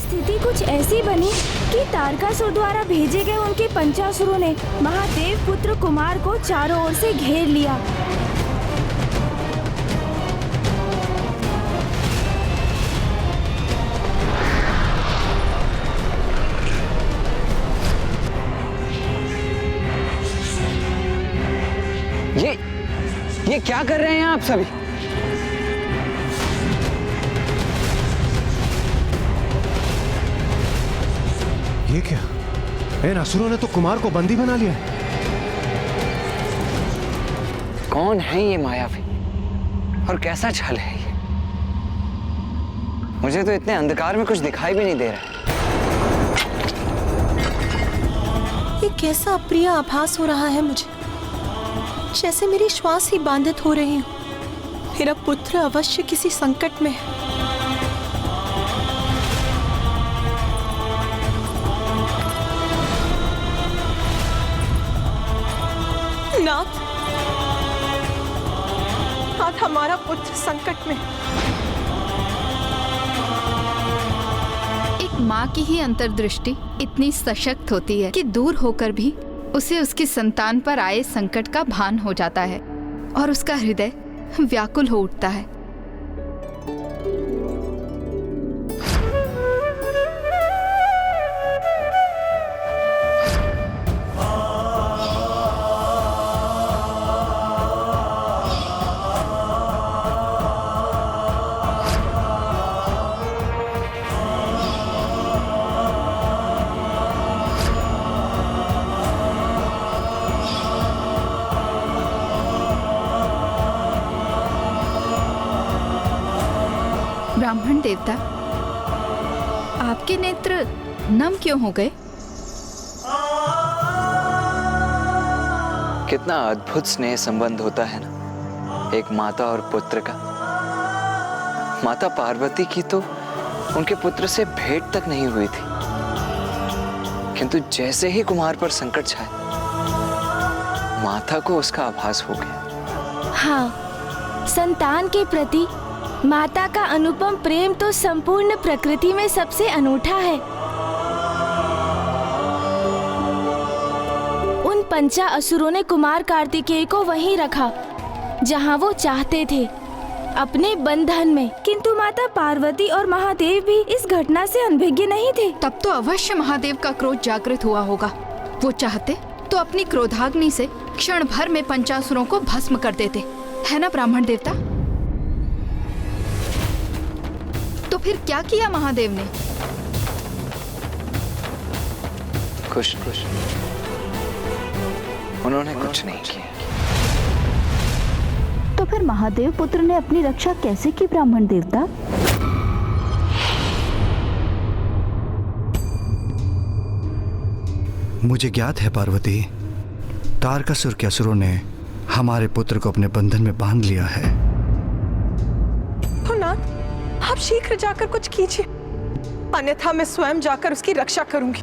स्थिति कुछ ऐसी बनी कि तारकासुर द्वारा भेजे गए उनके पंचासुरों ने महादेव पुत्र कुमार को चारों ओर से घेर लिया। ये क्या कर रहे हैं आप सभी? ये क्या? इन असुरों ने तो कुमार को बंदी बना लिया। कौन है ये मायावी और कैसा छल है ये? मुझे तो इतने अंधकार में कुछ दिखाई भी नहीं दे रहा है। ये कैसा अप्रिय आभास हो रहा है मुझे, जैसे मेरी श्वास ही बाधित हो रही हो। मेरा पुत्र अवश्य किसी संकट में है। नाथ, नाथ, हमारा पुत्र संकट में। एक माँ की ही अंतर्दृष्टि इतनी सशक्त होती है कि दूर होकर भी उसे उसकी संतान पर आए संकट का भान हो जाता है और उसका हृदय व्याकुल हो उठता है। ब्राह्मण देवता, आपके नेत्र नम क्यों हो गए? कितना अद्भुत स्नेह संबंध होता है ना एक माता और पुत्र का। माता पार्वती की तो उनके पुत्र से भेंट तक नहीं हुई थी, किंतु जैसे ही कुमार पर संकट छाए माता को उसका आभास हो गया। हाँ, संतान के प्रति माता का अनुपम प्रेम तो संपूर्ण प्रकृति में सबसे अनूठा है। उन पंचा असुरों ने कुमार कार्तिकेय को वहीं रखा जहां वो चाहते थे, अपने बंधन में। किंतु माता पार्वती और महादेव भी इस घटना से अनभिज्ञ नहीं थे। तब तो अवश्य महादेव का क्रोध जागृत हुआ होगा। वो चाहते तो अपनी क्रोधाग्नि से क्षण भर में पंचासुरों को भस्म कर देते, है ना ब्राह्मण देवता? तो फिर क्या किया महादेव ने? कुछ उन्होंने कुछ नहीं किया। तो फिर महादेव पुत्र ने अपनी रक्षा कैसे की ब्राह्मण देवता? मुझे ज्ञात है पार्वती, तारकासुर के असुरों ने हमारे पुत्र को अपने बंधन में बांध लिया है। तो नाथ, आप शीघ्र जाकर कुछ कीजिए, अन्यथा मैं स्वयं जाकर उसकी रक्षा करूंगी।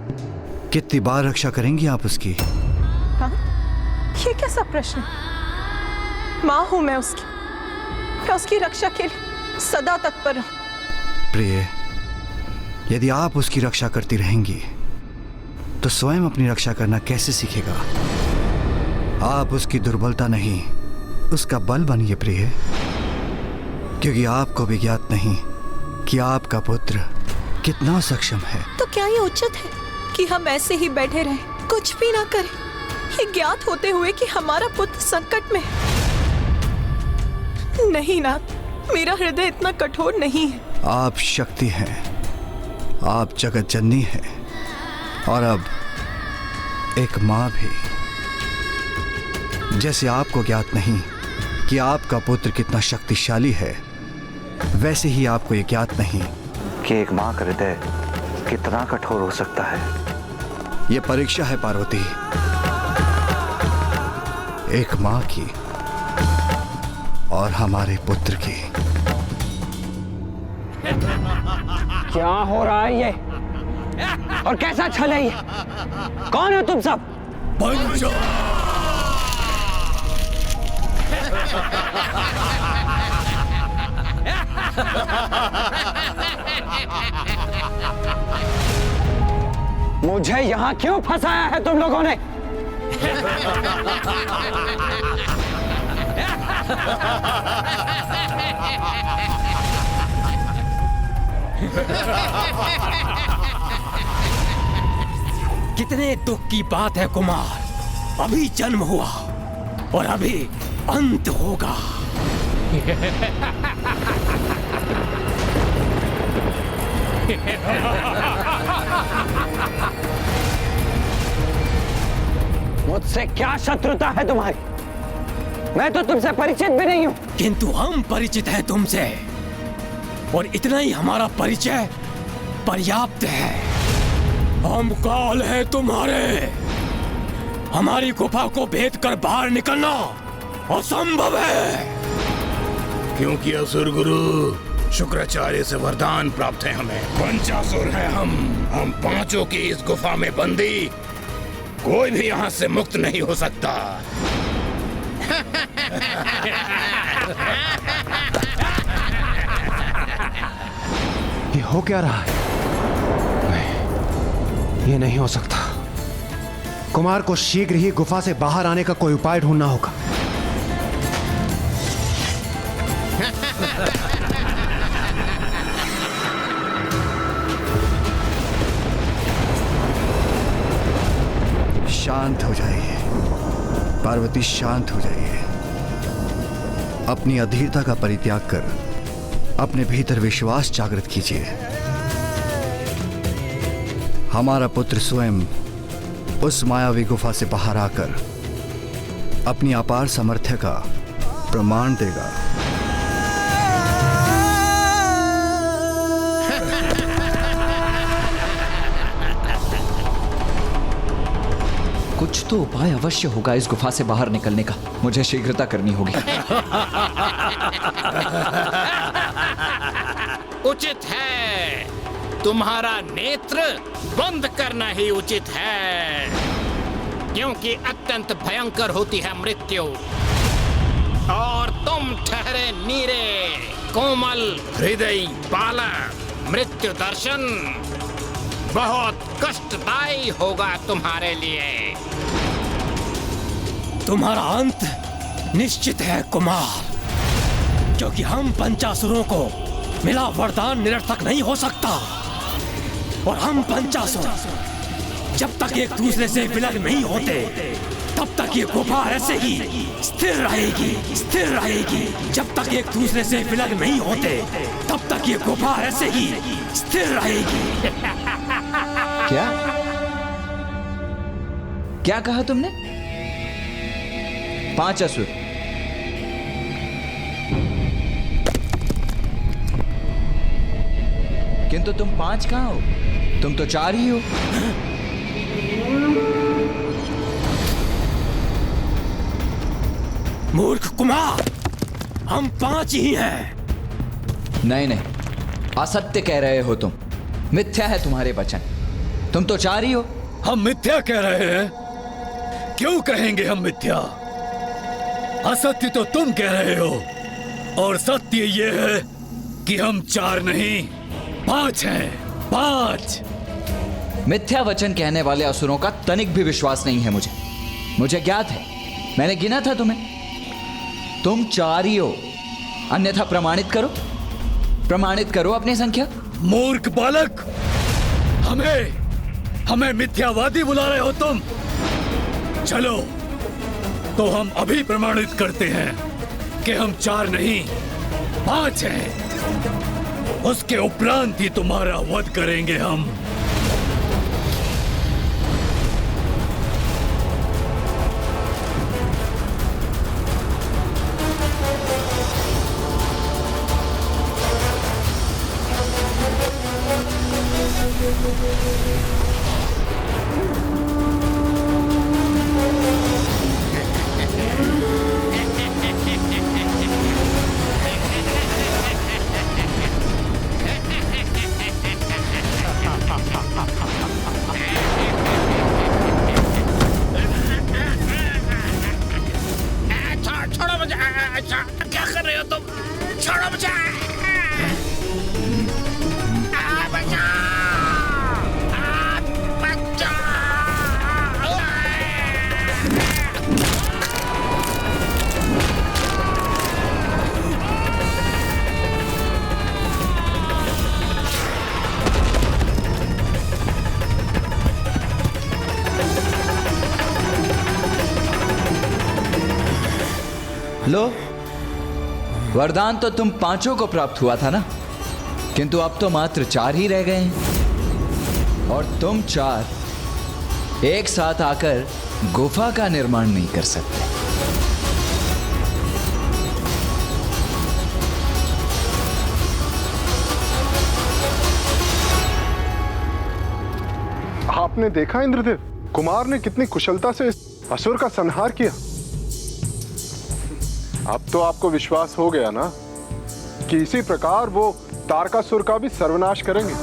कितनी बार रक्षा करेंगी आप उसकी? हाँ? ये कैसा प्रश्न? माँ हूं मैं उसकी रक्षा के लिए सदा तत्पर हूं। प्रिय, यदि आप उसकी रक्षा करती रहेंगी तो स्वयं अपनी रक्षा करना कैसे सीखेगा? आप उसकी दुर्बलता नहीं, उसका बल बनिए प्रिय, क्योंकि आपको भी ज्ञात नहीं कि आपका पुत्र कितना सक्षम है। तो क्या ये उचित है कि हम ऐसे ही बैठे रहें, कुछ भी ना करें, ये ज्ञात होते हुए कि हमारा पुत्र संकट में है? नहीं नाथ, मेरा हृदय इतना कठोर नहीं है। आप शक्ति हैं, आप जगत जननी हैं, और अब एक माँ भी। जैसे आपको ज्ञात नहीं कि आपका पुत्र कितना शक्तिशाली है, वैसे ही आपको ये ज्ञात नहीं कि एक माँ का हृदय कितना कठोर हो सकता है। ये परीक्षा है पार्वती, एक माँ की और हमारे पुत्र की। क्या हो रहा है ये? और कैसा छल है ये? कौन हो तुम सब? मुझे यहाँ क्यों फंसाया है तुम लोगों ने? कितने दुख की बात है कुमार, अभी जन्म हुआ और अभी अंत होगा। मुझसे क्या शत्रुता है तुम्हारी? मैं तो तुमसे परिचित भी नहीं हूं। किंतु हम परिचित हैं तुमसे, और इतना ही हमारा परिचय पर्याप्त है। हम काल हैं तुम्हारे, हमारी गुफा को भेद कर बाहर निकलना असंभव है। क्योंकि असुर गुरु शुक्राचार्य से वरदान प्राप्त है हमें। पंचासुर हैं हम पांचों की इस गुफा में बंदी, कोई भी यहाँ से मुक्त नहीं हो सकता। ये हो क्या रहा है? नहीं, ये नहीं हो सकता। कुमार को शीघ्र ही गुफा से बाहर आने का कोई उपाय ढूंढना होगा। शांत हो जाइए पार्वती, शांत हो जाइए। अपनी अधीरता का परित्याग कर अपने भीतर विश्वास जागृत कीजिए। हमारा पुत्र स्वयं उस मायावी गुफा से बाहर आकर अपनी अपार सामर्थ्य का प्रमाण देगा। कुछ तो उपाय अवश्य होगा इस गुफा से बाहर निकलने का। मुझे शीघ्रता करनी होगी। उचित है, तुम्हारा नेत्र बंद करना ही उचित है, क्योंकि अत्यंत भयंकर होती है मृत्यु। और तुम ठहरे नीरे कोमल हृदय बालक, मृत्यु दर्शन बहुत कष्टदायी होगा तुम्हारे लिए। तुम्हारा अंत निश्चित है कुमार, क्योंकि हम पंचासुरों को मिला वरदान निरर्थक नहीं हो सकता। और हम पंचासुर जब तक एक दूसरे से विलग नहीं होते, तब तक ये गुफा ऐसे ही स्थिर रहेगी, स्थिर रहेगी। जब तक एक दूसरे से विलग नहीं होते, तब तक ये गुफा ऐसे ही स्थिर रहेगी। क्या क्या कहा तुमने? 5 असुर? किंतु तुम 5 कहां हो? तुम तो 4 ही हो। मूर्ख कुमार, हम 5 ही हैं। नहीं नहीं, असत्य कह रहे हो तुम। मिथ्या है तुम्हारे वचन। तुम तो 4 ही हो। हम मिथ्या कह रहे हैं? क्यों कहेंगे हम मिथ्या? असत्य तो तुम कह रहे हो, और सत्य ये है कि हम 4 नहीं 5 हैं। 5। मिथ्या वचन कहने वाले असुरों का तनिक भी विश्वास नहीं है मुझे। मुझे ज्ञात है, मैंने गिना था तुम्हें। तुम 4 ही हो, अन्यथा प्रमाणित करो, प्रमाणित करो अपनी संख्या। मूर्ख बालक, हमें मिथ्यावादी बुला रहे हो तुम? चलो तो हम अभी प्रमाणित करते हैं कि हम 4 नहीं 5 हैं। उसके उपरांत ही तुम्हारा वध करेंगे हम। क्या कर रहे हो तुम? छोड़ो मुझे। लो, वरदान तो तुम 5 को प्राप्त हुआ था ना, किंतु अब तो मात्र 4 ही रह गए हैं और तुम 4 एक साथ आकर गुफा का निर्माण नहीं कर सकते। आपने देखा इंद्रदेव, कुमार ने कितनी कुशलता से इस असुर का संहार किया। अब तो आपको विश्वास हो गया ना कि इसी प्रकार वो तारकासुर का भी सर्वनाश करेंगे।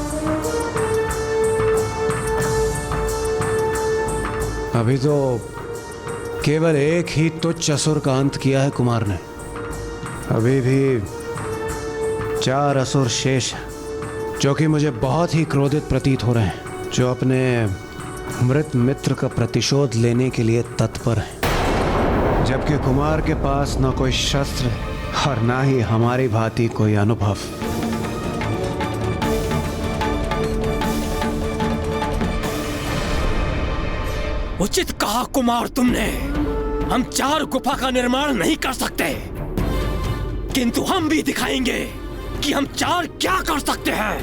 अभी तो केवल एक ही तुच्छ असुर का अंत किया है कुमार ने। अभी भी 4 असुर शेष हैं, जो कि मुझे बहुत ही क्रोधित प्रतीत हो रहे हैं, जो अपने मृत मित्र का प्रतिशोध लेने के लिए तत्पर हैं। जबकि कुमार के पास न कोई शस्त्र और ना ही हमारी भांति कोई अनुभव। उचित कहा कुमार तुमने। हम 4 गुफा का निर्माण नहीं कर सकते, किंतु हम भी दिखाएंगे कि हम 4 क्या कर सकते हैं।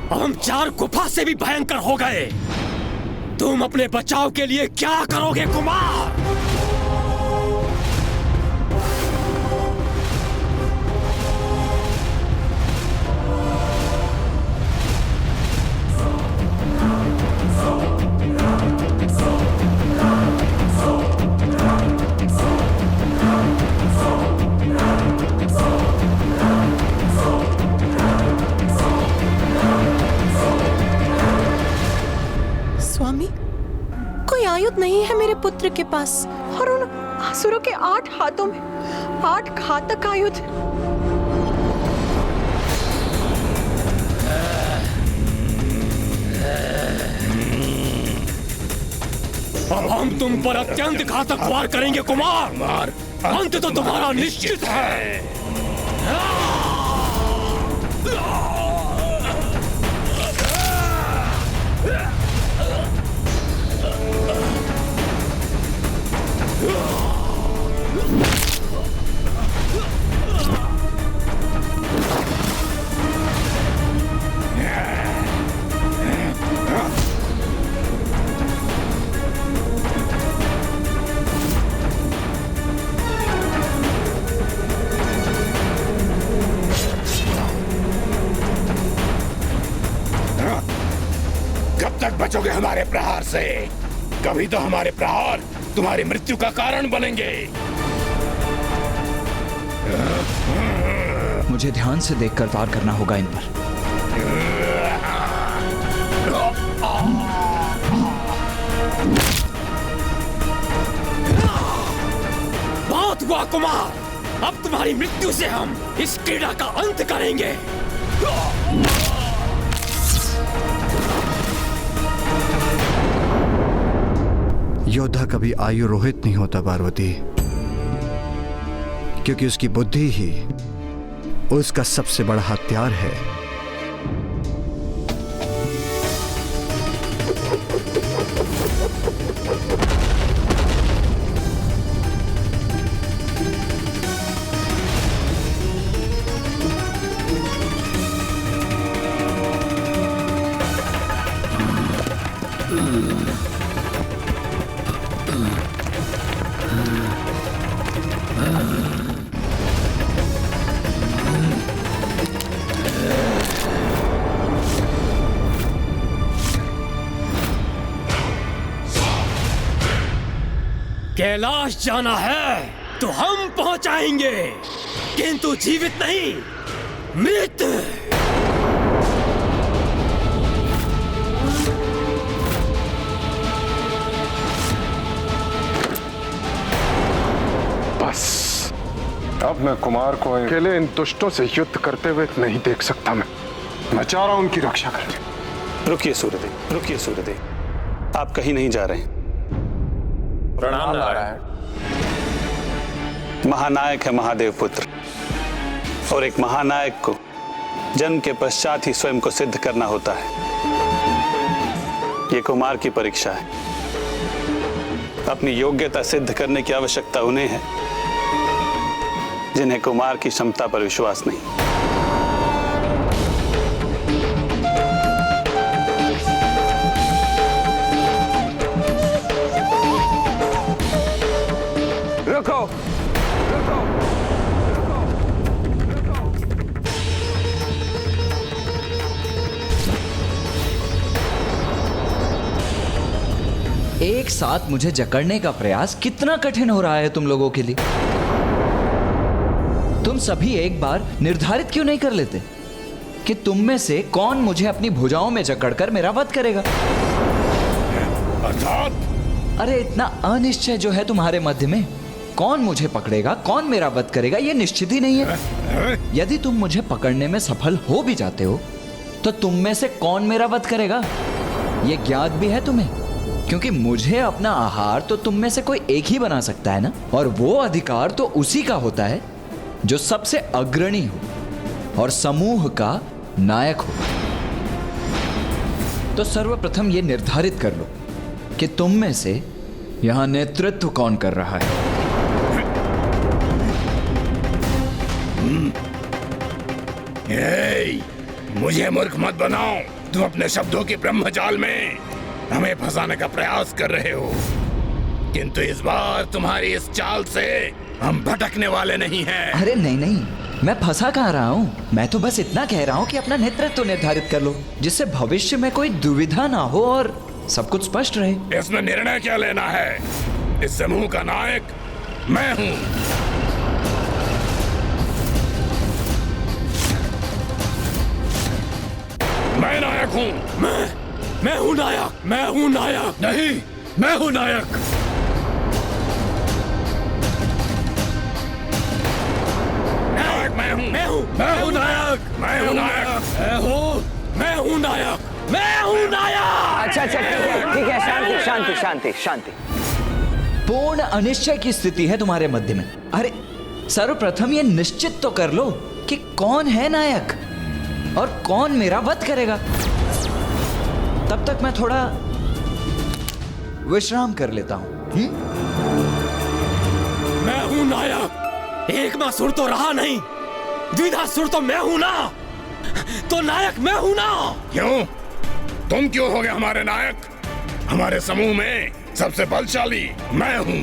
अब हम 4 गुफा से भी भयंकर हो गए। तुम अपने बचाव के लिए क्या करोगे कुमार? स्वामी, कोई आयुध नहीं है मेरे पुत्र के पास, और उन असुरों के 8 हाथों में 8 घातक आयुध। अब हम तुम पर अत्यंत घातक वार करेंगे कुमार। अंत तो तुम्हारा निश्चित है। कब तक बचोगे हमारे प्रहार से? कभी तो हमारे प्रहार तुम्हारी मृत्यु का कारण बनेंगे। मुझे ध्यान से देखकर वार करना होगा इन पर। बहुत हुआ कुमार, अब तुम्हारी मृत्यु से हम इस क्रीड़ा का अंत करेंगे। योद्धा कभी आयु रोहित नहीं होता पार्वती, क्योंकि उसकी बुद्धि ही उसका सबसे बड़ा हथियार है। कैलाश जाना है तो हम पहुंचाएंगे, किंतु जीवित नहीं, मृत। बस अब मैं कुमार को अकेले इन दुष्टों से युद्ध करते हुए नहीं देख सकता। मैं चाह रहा हूं उनकी रक्षा करें। रुकिए सूर्यदेव, रुकिए सूर्यदेव, आप कहीं नहीं जा रहे। प्रणाम नारायण। महानायक है महादेव पुत्र, और एक महानायक को जन्म के पश्चात ही स्वयं को सिद्ध करना होता है। ये कुमार की परीक्षा है। अपनी योग्यता सिद्ध करने की आवश्यकता उन्हें है जिन्हें कुमार की क्षमता पर विश्वास नहीं। रुको, रुको, रुको, रुको। एक साथ मुझे जकड़ने का प्रयास कितना कठिन हो रहा है तुम लोगों के लिए। तुम सभी एक बार निर्धारित क्यों नहीं कर लेते कि तुम में से कौन मुझे अपनी भुजाओं में जकड़कर मेरा वध करेगा? अरे इतना अनिश्चय जो है तुम्हारे मध्य में, कौन मुझे पकड़ेगा, कौन मेरा वध करेगा, ये निश्चित ही नहीं है। यदि तुम मुझे पकड़ने में सफल हो भी जाते हो तो तुम में से कौन मेरा वध करेगा ये ज्ञात भी है तुम्हें, क्योंकि मुझे अपना आहार तो तुम में से कोई एक ही बना सकता है ना, और वो अधिकार तो उसी का होता है जो सबसे अग्रणी हो और समूह का नायक हो। तो सर्वप्रथम ये निर्धारित कर लो कि तुम में से यहां नेतृत्व कौन कर रहा है। मुझे मूर्ख मत बनाओ। तुम अपने शब्दों के ब्रह्मजाल में हमें फंसाने का प्रयास कर रहे हो, किंतु इस बार तुम्हारी इस चाल से हम भटकने वाले नहीं हैं। अरे नहीं नहीं, मैं फंसा कहाँ रहा हूँ। मैं तो बस इतना कह रहा हूँ कि अपना नेतृत्व निर्धारित कर लो, जिससे भविष्य में कोई दुविधा ना हो और सब कुछ स्पष्ट रहे। इसमें निर्णय क्या लेना है? इस समूह का नायक मैं हूँ। मैं नायक हूँ। मैं हूँ नायक। मैं हूँ नायक। नहीं, मैं हूँ नायक। मैं हूँ नायक। मैं हूँ नायक। मैं हूँ नायक। मैं हूँ नायक। अच्छा अच्छा, ठीक है, शांति शांति शांति शांति। पूर्ण अनिश्चय की स्थिति है तुम्हारे मध्य में। अरे सर्वप्रथम ये निश्चित तो कर लो कि कौन है नायक और कौन मेरा वध करेगा। तब तक मैं थोड़ा विश्राम कर लेता हूं। मैं हूं नायक। एक मां सुर तो रहा नहीं, द्विधा सुर तो मैं हूं ना, तो नायक मैं हूं ना। क्यों? तुम क्यों हो गए हमारे नायक? हमारे समूह में सबसे बलशाली मैं हूँ,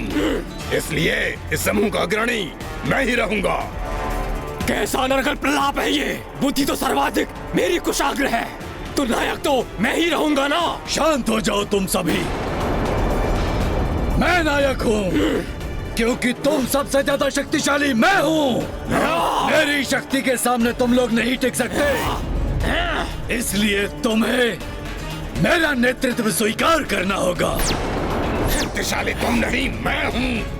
इसलिए इस समूह का अग्रणी मैं ही रहूंगा। कैसा नरकल प्रलाप है ये? बुद्धि तो सर्वाधिक मेरी कुशाग्र है, तो नायक तो मैं ही रहूंगा ना। शांत हो जाओ तुम सभी। मैं नायक हूँ क्योंकि तुम सबसे ज्यादा शक्तिशाली मैं हूँ। मेरी शक्ति के सामने तुम लोग नहीं टिक सकते, इसलिए तुम्हें मेरा नेतृत्व स्वीकार करना होगा। शक्तिशाली तुम नहीं, मैं हूँ।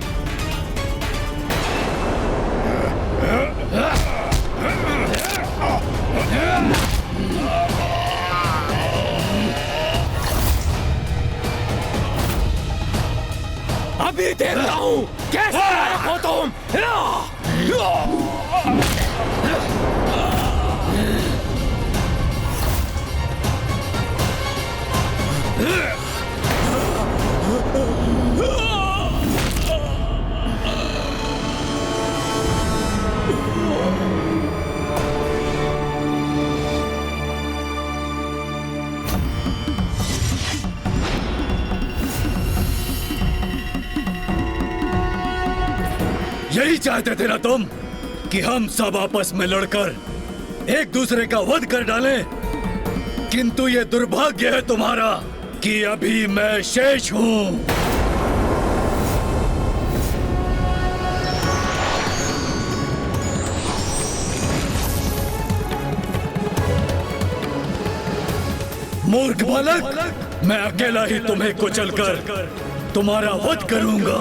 अभी देखता हूँ कैसे नायक हो तुम। यही चाहते थे ना तुम कि हम सब आपस में लड़कर एक दूसरे का वध कर डालें, किंतु ये दुर्भाग्य है तुम्हारा कि अभी मैं शेष हूं। मूर्ख बालक, मैं अकेला ही तुम्हें कुचलकर तुम्हारा वध करूंगा।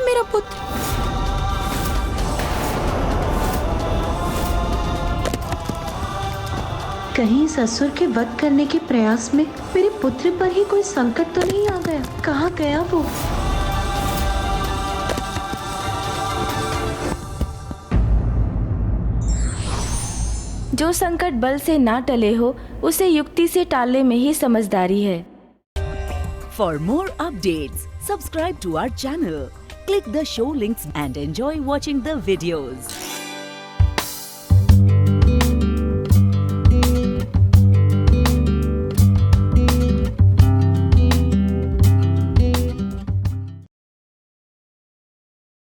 है मेरा पुत्र। कहीं ससुर के वध करने के प्रयास में मेरे पुत्र पर ही कोई संकट तो नहीं आ गया? कहाँ गया वो? जो संकट बल से ना टले हो उसे युक्ति से टालने में ही समझदारी है। For more updates, subscribe to our channel, click the show links and enjoy watching the videos.